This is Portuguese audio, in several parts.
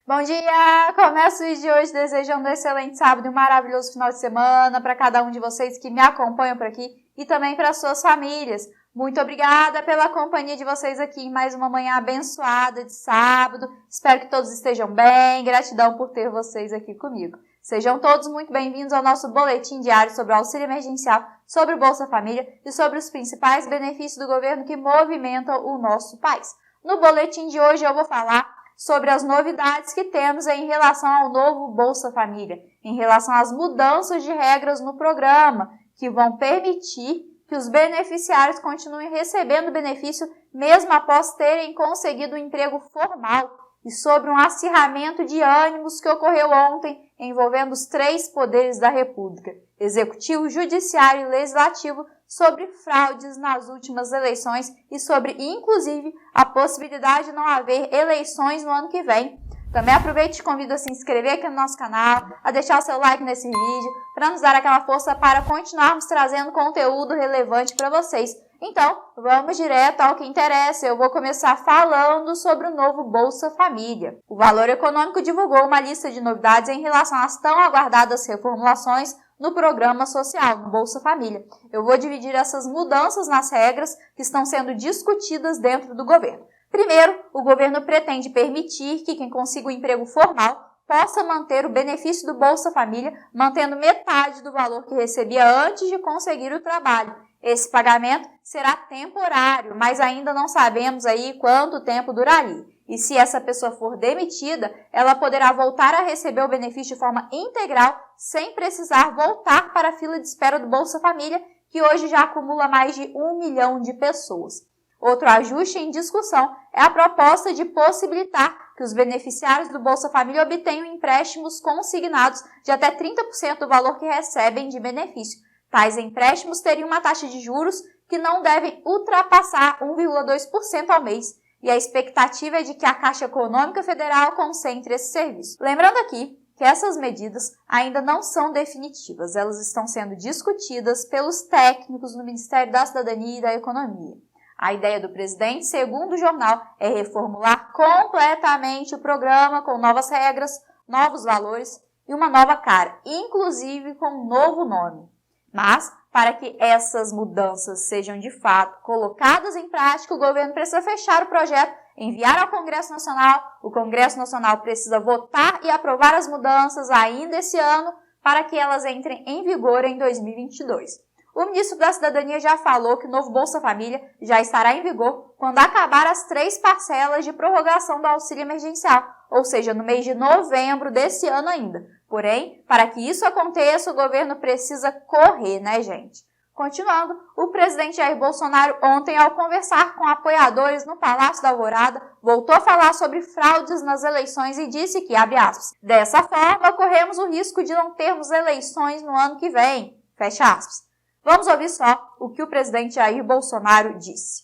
Bom dia! Começo o vídeo de hoje desejando um excelente sábado e um maravilhoso final de semana para cada um de vocês que me acompanham por aqui e também para suas famílias. Muito obrigada pela companhia de vocês aqui em mais uma manhã abençoada de sábado. Espero que todos estejam bem. Gratidão por ter vocês aqui comigo. Sejam todos muito bem-vindos ao nosso boletim diário sobre o auxílio emergencial, sobre o Bolsa Família e sobre os principais benefícios do governo que movimentam o nosso país. No boletim de hoje eu vou falar sobre as novidades que temos em relação ao novo Bolsa Família, em relação às mudanças de regras no programa, que vão permitir que os beneficiários continuem recebendo benefício mesmo após terem conseguido um emprego formal, e sobre um acirramento de ânimos que ocorreu ontem envolvendo os três poderes da República, Executivo, Judiciário e Legislativo, sobre fraudes nas últimas eleições e sobre, inclusive, a possibilidade de não haver eleições no ano que vem. Também aproveito e te convido a se inscrever aqui no nosso canal, a deixar o seu like nesse vídeo, para nos dar aquela força para continuarmos trazendo conteúdo relevante para vocês. Então, vamos direto ao que interessa. Eu vou começar falando sobre o novo Bolsa Família. O Valor Econômico divulgou uma lista de novidades em relação às tão aguardadas reformulações no programa social, no Bolsa Família. Eu vou dividir essas mudanças nas regras que estão sendo discutidas dentro do governo. Primeiro, o governo pretende permitir que quem consiga um emprego formal possa manter o benefício do Bolsa Família, mantendo metade do valor que recebia antes de conseguir o trabalho. Esse pagamento será temporário, mas ainda não sabemos aí quanto tempo duraria. E se essa pessoa for demitida, ela poderá voltar a receber o benefício de forma integral, sem precisar voltar para a fila de espera do Bolsa Família, que hoje já acumula mais de 1 milhão de pessoas. Outro ajuste em discussão é a proposta de possibilitar que os beneficiários do Bolsa Família obtenham empréstimos consignados de até 30% do valor que recebem de benefício. Tais empréstimos teriam uma taxa de juros que não devem ultrapassar 1,2% ao mês, e a expectativa é de que a Caixa Econômica Federal concentre esse serviço. Lembrando aqui que essas medidas ainda não são definitivas, elas estão sendo discutidas pelos técnicos no Ministério da Cidadania e da Economia. A ideia do presidente, segundo o jornal, é reformular completamente o programa com novas regras, novos valores e uma nova cara, inclusive com um novo nome. Mas, para que essas mudanças sejam de fato colocadas em prática, o governo precisa fechar o projeto, enviar ao Congresso Nacional. O Congresso Nacional precisa votar e aprovar as mudanças ainda esse ano para que elas entrem em vigor em 2022. O ministro da Cidadania já falou que o novo Bolsa Família já estará em vigor quando acabar as 3 parcelas de prorrogação do auxílio emergencial, ou seja, no mês de novembro desse ano ainda. Porém, para que isso aconteça, o governo precisa correr, né, gente? Continuando, o presidente Jair Bolsonaro ontem, ao conversar com apoiadores no Palácio da Alvorada, voltou a falar sobre fraudes nas eleições e disse que, abre aspas, dessa forma, corremos o risco de não termos eleições no ano que vem, fecha aspas. Vamos ouvir só o que o presidente Jair Bolsonaro disse.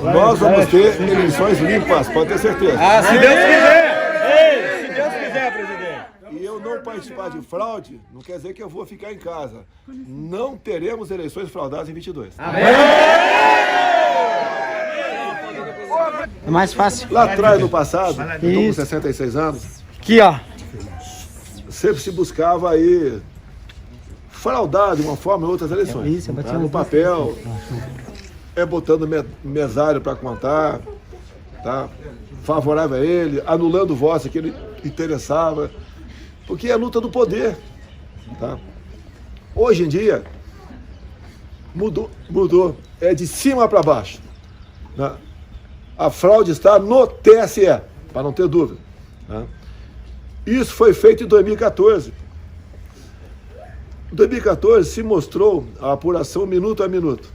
Nós vamos ter eleições limpas, pode ter certeza. Se Deus quiser! Se Deus quiser, presidente. E eu não participar de fraude, não quer dizer que eu vou ficar em casa. Não teremos eleições fraudadas em 22. Amém! É mais fácil. Lá atrás, no passado, eu estou com 66 anos, Aqui, ó. sempre se buscava aí fraudar de uma forma ou outra as eleições. Isso, Tá? No papel, botando mesário para contar, tá? Favorável a ele, anulando votos que ele interessava, porque é a luta do poder. Tá? Hoje em dia, mudou, é de cima para baixo. Tá? A fraude está no TSE, para não ter dúvida. Tá? Isso foi feito em 2014. Em 2014 se mostrou a apuração minuto a minuto.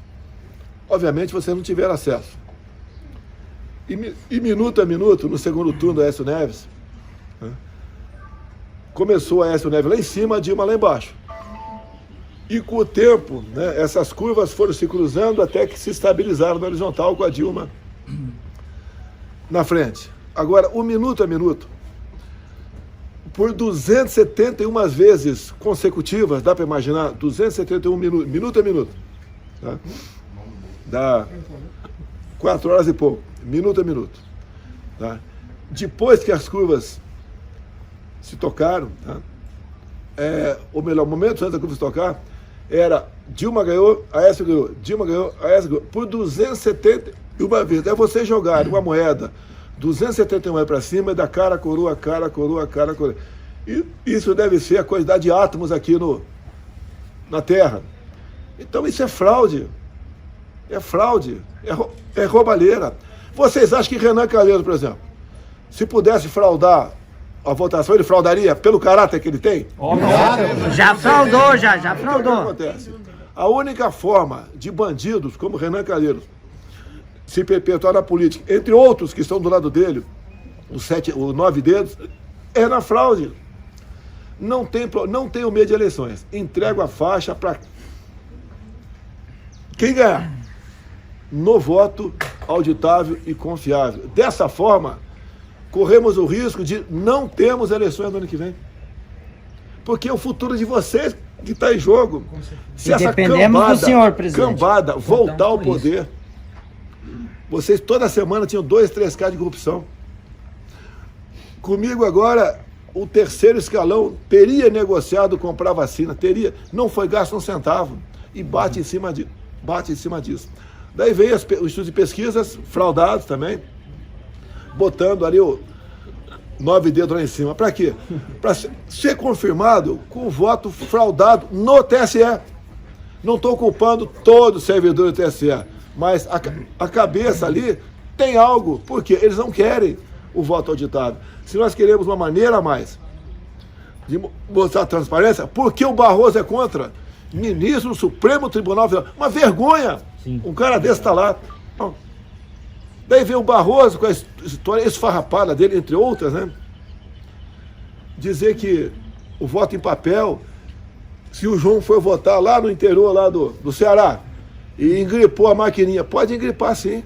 Obviamente vocês não tiveram acesso. E minuto a minuto, no segundo turno do Aécio Neves, né, começou a Aécio Neves lá em cima, a Dilma lá embaixo. E com o tempo, né, essas curvas foram se cruzando até que se estabilizaram na horizontal com a Dilma na frente. Agora, o minuto a minuto, por 271 vezes consecutivas, dá para imaginar, 271 minutos, minuto a minuto, tá? Dá 4 horas e pouco, minuto a minuto. Tá? Depois que as curvas se tocaram, tá? O melhor momento antes da Curva se tocar era Dilma ganhou, Aécio ganhou, Dilma ganhou, Aécio ganhou, por 271 vezes. É você jogar uma moeda 271 para cima e da cara, coroa, cara, coroa, cara, coroa. E isso deve ser a quantidade de átomos aqui na Terra. Então isso é fraude. É fraude. É roubalheira. Vocês acham que Renan Calheiros, por exemplo, se pudesse fraudar a votação, ele fraudaria pelo caráter que ele tem? Já fraudou, já O que fraudou. acontece? A única forma de bandidos como Renan Calheiros se perpetuar na política, entre outros que estão do lado dele, os 9 dedos, é na fraude. Não tenho medo de eleições. Entrego a faixa para quem ganhar no voto auditável e confiável. Dessa forma, corremos o risco de não termos eleições no ano que vem. Porque é o futuro de vocês que está em jogo. Se essa dependemos do senhor, presidente. cambada voltar ao poder, vocês toda semana tinham 2, 3 casos de corrupção. Comigo agora, o terceiro escalão teria negociado comprar vacina, teria, não foi gasto um centavo. E bate em cima disso. Daí veio os estudos de pesquisas fraudados também, botando ali o 9 dedos lá em cima. Para quê? Para ser confirmado com o voto fraudado no TSE. Não estou culpando todo o servidor do TSE, mas a cabeça ali tem algo, porque eles não querem o voto auditável. Se nós queremos uma maneira a mais de mostrar transparência, por que o Barroso é contra? Ministro do Supremo Tribunal Federal. Uma vergonha! Sim. Um cara desse está lá. Daí vem o Barroso com a história esfarrapada dele, entre outras, né? Dizer que o voto em papel, se o João for votar lá no interior lá do Ceará e engripou a maquininha, pode engripar sim.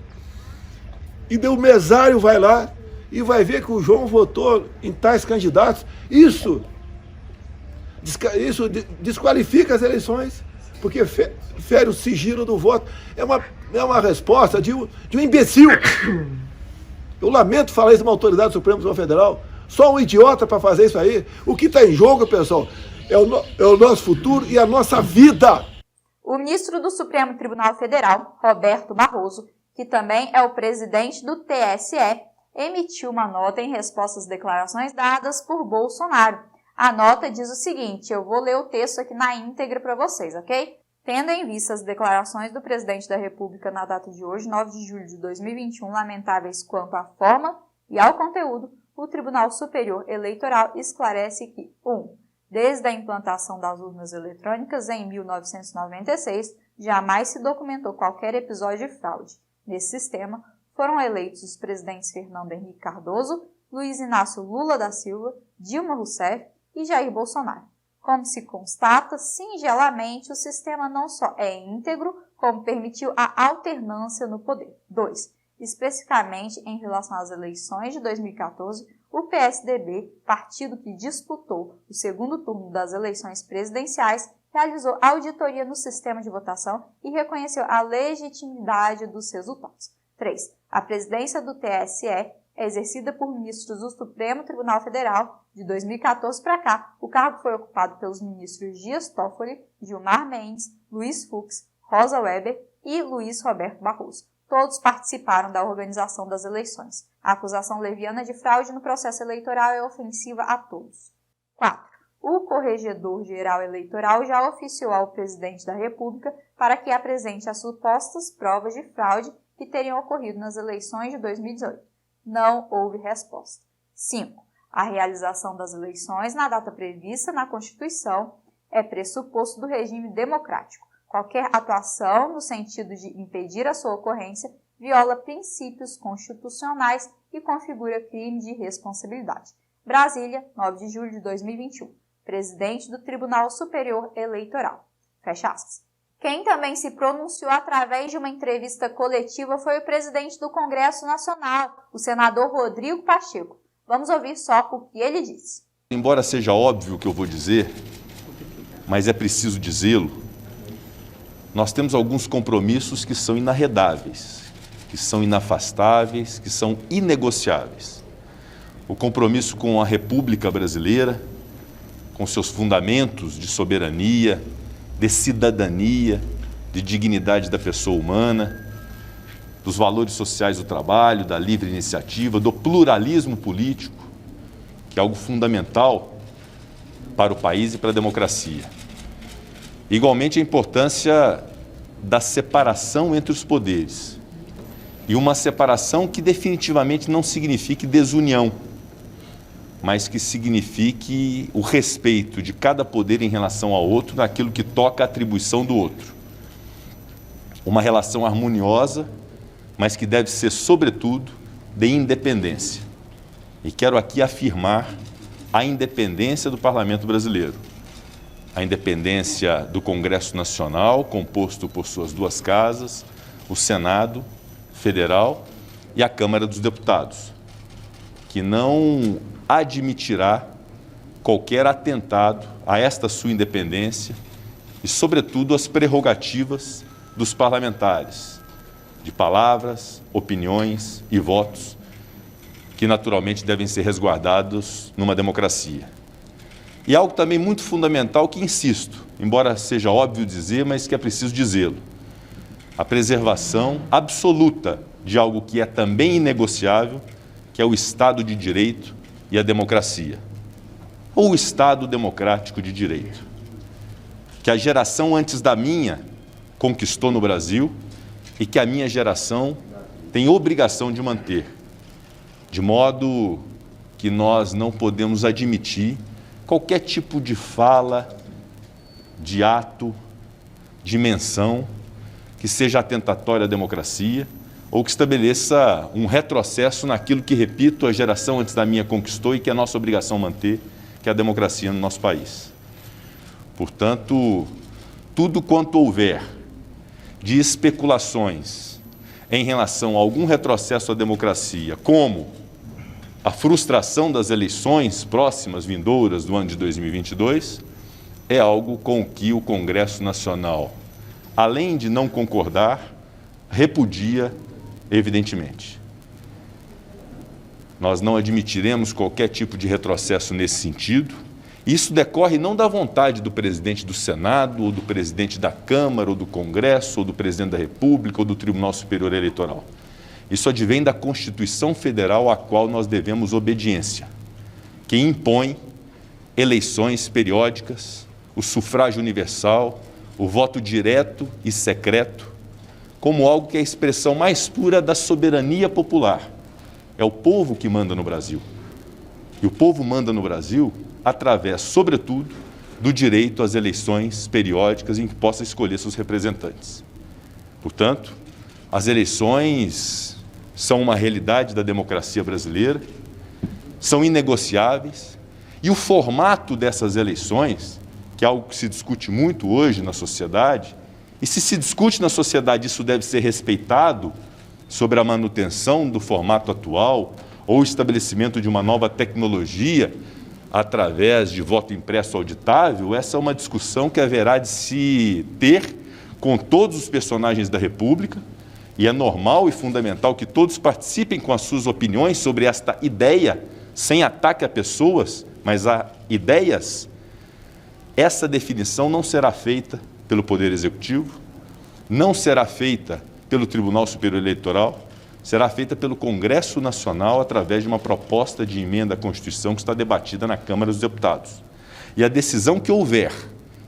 E daí o mesário vai lá e vai ver que o João votou em tais candidatos. Isso desqualifica as eleições, porque fere o sigilo do voto. É uma resposta de um imbecil. Eu lamento falar isso de uma autoridade suprema do Tribunal Federal. Só um idiota para fazer isso aí. O que está em jogo, pessoal, é o nosso futuro e a nossa vida. O ministro do Supremo Tribunal Federal, Roberto Barroso, que também é o presidente do TSE, emitiu uma nota em resposta às declarações dadas por Bolsonaro. A nota diz o seguinte, eu vou ler o texto aqui na íntegra para vocês, ok? Tendo em vista as declarações do presidente da República na data de hoje, 9 de julho de 2021, lamentáveis quanto à forma e ao conteúdo, o Tribunal Superior Eleitoral esclarece que 1. Desde a implantação das urnas eletrônicas em 1996, jamais se documentou qualquer episódio de fraude. Nesse sistema, foram eleitos os presidentes Fernando Henrique Cardoso, Luiz Inácio Lula da Silva, Dilma Rousseff e Jair Bolsonaro. Como se constata, singelamente, o sistema não só é íntegro, como permitiu a alternância no poder. 2. Especificamente em relação às eleições de 2014, o PSDB, partido que disputou o segundo turno das eleições presidenciais, realizou auditoria no sistema de votação e reconheceu a legitimidade dos resultados. 3. A presidência do TSE é exercida por ministros do Supremo Tribunal Federal. De 2014 para cá, o cargo foi ocupado pelos ministros Dias Toffoli, Gilmar Mendes, Luiz Fux, Rosa Weber e Luiz Roberto Barroso. Todos participaram da organização das eleições. A acusação leviana de fraude no processo eleitoral é ofensiva a todos. 4. O Corregedor-Geral Eleitoral já oficiou ao presidente da República para que apresente as supostas provas de fraude que teriam ocorrido nas eleições de 2018. Não houve resposta. 5. A realização das eleições na data prevista na Constituição é pressuposto do regime democrático. Qualquer atuação no sentido de impedir a sua ocorrência viola princípios constitucionais e configura crime de responsabilidade. Brasília, 9 de julho de 2021. Presidente do Tribunal Superior Eleitoral. Fecha aspas. Quem também se pronunciou através de uma entrevista coletiva foi o presidente do Congresso Nacional, o senador Rodrigo Pacheco. Vamos ouvir só o que ele disse. Embora seja óbvio o que eu vou dizer, mas é preciso dizê-lo, nós temos alguns compromissos que são inarredáveis, que são inafastáveis, que são inegociáveis. o compromisso com a República Brasileira, com seus fundamentos de soberania, de cidadania, de dignidade da pessoa humana, dos valores sociais do trabalho, da livre iniciativa, do pluralismo político, que é algo fundamental para o país e para a democracia. Igualmente, a importância da separação entre os poderes, e uma separação que definitivamente não signifique desunião, mas que signifique o respeito de cada poder em relação ao outro naquilo que toca a atribuição do outro. Uma relação harmoniosa, mas que deve ser, sobretudo, de independência. E quero aqui afirmar a independência do Parlamento brasileiro, a independência do Congresso Nacional, composto por suas duas casas, o Senado Federal e a Câmara dos Deputados, que não admitirá qualquer atentado a esta sua independência e, sobretudo, as prerrogativas dos parlamentares, de palavras, opiniões e votos, que naturalmente devem ser resguardados numa democracia. E algo também muito fundamental que insisto, embora seja óbvio dizer, mas que é preciso dizê-lo: a preservação absoluta de algo que é também inegociável, que é o Estado de Direito e a democracia, ou o Estado democrático de direito, que a geração antes da minha conquistou no Brasil e que a minha geração tem obrigação de manter, de modo que nós não podemos admitir qualquer tipo de fala, de ato, de menção que seja atentatória à democracia ou que estabeleça um retrocesso naquilo que, repito, a geração antes da minha conquistou e que é nossa obrigação manter, que é a democracia no nosso país. Portanto, tudo quanto houver de especulações em relação a algum retrocesso à democracia, como a frustração das eleições próximas, vindouras do ano de 2022, é algo com o que o Congresso Nacional, além de não concordar, repudia evidentemente. Nós não admitiremos qualquer tipo de retrocesso nesse sentido. Isso decorre não da vontade do presidente do Senado, ou do presidente da Câmara, ou do Congresso, ou do presidente da República, ou do Tribunal Superior Eleitoral. Isso advém da Constituição Federal, à qual nós devemos obediência, que impõe eleições periódicas, o sufrágio universal, o voto direto e secreto, como algo que é a expressão mais pura da soberania popular. É o povo que manda no Brasil. E o povo manda no Brasil através, sobretudo, do direito às eleições periódicas em que possa escolher seus representantes. Portanto, as eleições são uma realidade da democracia brasileira, são inegociáveis, e o formato dessas eleições, que é algo que se discute muito hoje na sociedade, e se discute na sociedade isso deve ser respeitado, sobre a manutenção do formato atual ou o estabelecimento de uma nova tecnologia através de voto impresso auditável, essa é uma discussão que haverá de se ter com todos os personagens da República, e é normal e fundamental que todos participem com as suas opiniões sobre esta ideia, sem ataque a pessoas, mas a ideias. Essa definição não será feita pelo Poder Executivo, não será feita pelo Tribunal Superior Eleitoral, será feita pelo Congresso Nacional através de uma proposta de emenda à Constituição que está debatida na Câmara dos Deputados. E a decisão que houver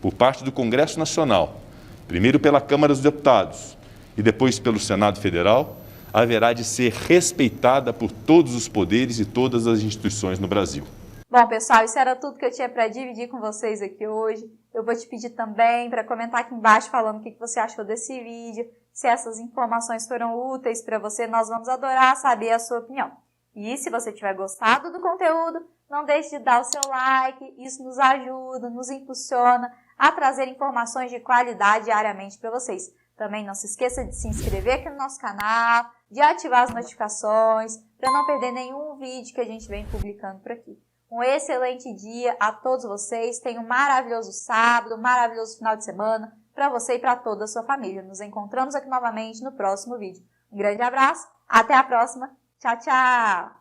por parte do Congresso Nacional, primeiro pela Câmara dos Deputados e depois pelo Senado Federal, haverá de ser respeitada por todos os poderes e todas as instituições no Brasil. Bom, pessoal, isso era tudo que eu tinha para dividir com vocês aqui hoje. Eu vou te pedir também para comentar aqui embaixo falando o que você achou desse vídeo, se essas informações foram úteis para você, nós vamos adorar saber a sua opinião. E se você tiver gostado do conteúdo, não deixe de dar o seu like, isso nos ajuda, nos impulsiona a trazer informações de qualidade diariamente para vocês. Também não se esqueça de se inscrever aqui no nosso canal, de ativar as notificações, para não perder nenhum vídeo que a gente vem publicando por aqui. Um excelente dia a todos vocês, tenham um maravilhoso sábado, um maravilhoso final de semana para você e para toda a sua família. Nos encontramos aqui novamente no próximo vídeo. Um grande abraço, até a próxima, tchau, tchau!